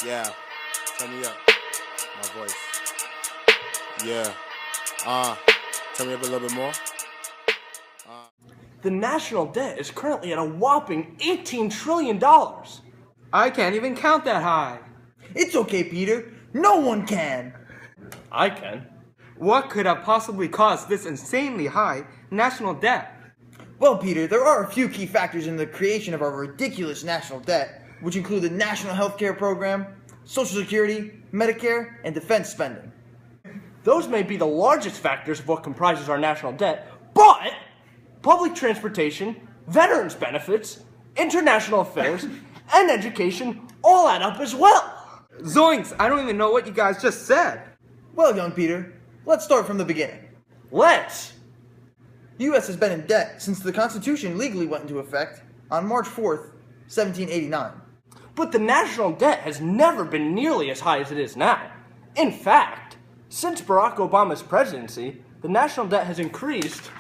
Yeah, turn me up. My voice. Yeah. Turn me up a little bit more. The national debt is currently at a whopping $18 trillion. I can't even count that high. It's okay, Peter. No one can. I can. What could have possibly caused this insanely high national debt? Well, Peter, there are a few key factors in the creation of our ridiculous national debt, which include the National Healthcare Program, Social Security, Medicare, and defense spending. Those may be the largest factors of what comprises our national debt, but public transportation, veterans benefits, international affairs, and education all add up as well. Zoinks, I don't even know what you guys just said. Well, young Peter, let's start from the beginning. Let's. The U.S. has been in debt since the Constitution legally went into effect on March 4th, 1789. But the national debt has never been nearly as high as it is now. In fact, since Barack Obama's presidency, the national debt has increased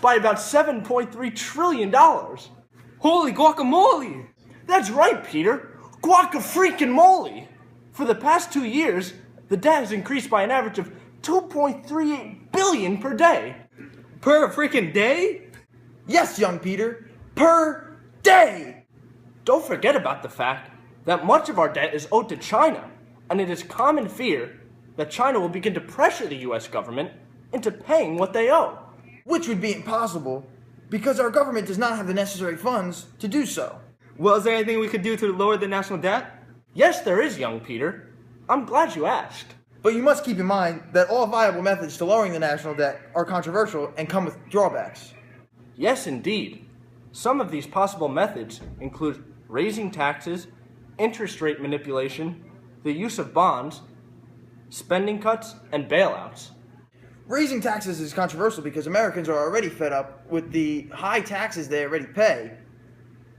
by about $7.3 trillion. Holy guacamole! That's right, Peter. Guaca-freaking-moly! For the past 2 years, the debt has increased by an average of $2.38 billion per day. Per freaking day? Yes, young Peter, per day! Don't forget about the fact that much of our debt is owed to China, and it is common fear that China will begin to pressure the U.S. government into paying what they owe. Which would be impossible, because our government does not have the necessary funds to do so. Well, is there anything we could do to lower the national debt? Yes, there is, young Peter. I'm glad you asked. But you must keep in mind that all viable methods to lowering the national debt are controversial and come with drawbacks. Yes, indeed. Some of these possible methods include raising taxes, interest rate manipulation, the use of bonds, spending cuts, and bailouts. Raising taxes is controversial because Americans are already fed up with the high taxes they already pay,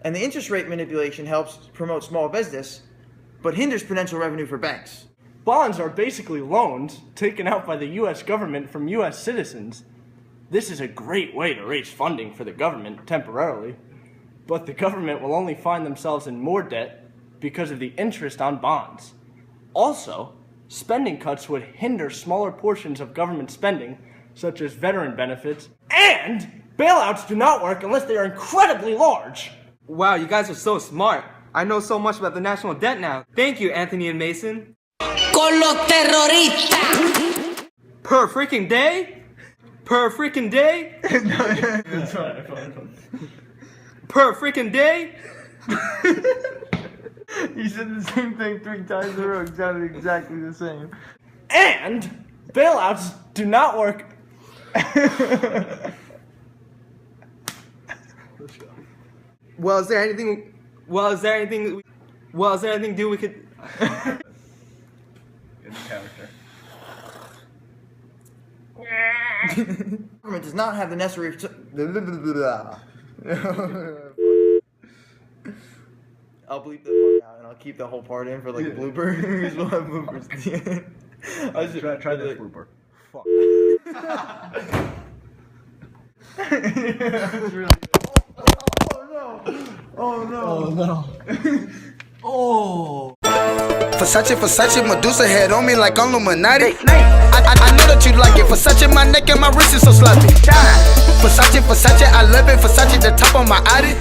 and the interest rate manipulation helps promote small business, but hinders potential revenue for banks. Bonds are basically loans taken out by the U.S. government from U.S. citizens. This is a great way to raise funding for the government temporarily, but the government will only find themselves in more debt because of the interest on bonds. Also, spending cuts would hinder smaller portions of government spending, such as veteran benefits, and bailouts do not work unless they are incredibly large. Wow, you guys are so smart. I know so much about the national debt now. Thank you, Anthony and Mason. Con los terroristas. Per freaking day? Per freaking day? Per freaking day? You said the same thing 3 times in a row. It sounded exactly the same. And bailouts do not work. Well, is there anything we could... Government does not have the necessary... I'll bleep the fuck out and I'll keep the whole part in for like a blooper. Because we'll have bloopers at the end. I was just, Try this blooper. Fuck. Oh no. Oh. Versace, Medusa head on me like I'm Illuminati. I know that you like it. Versace, my neck and my wrist is so sloppy. Versace, I love it. Versace, the top of my Audi.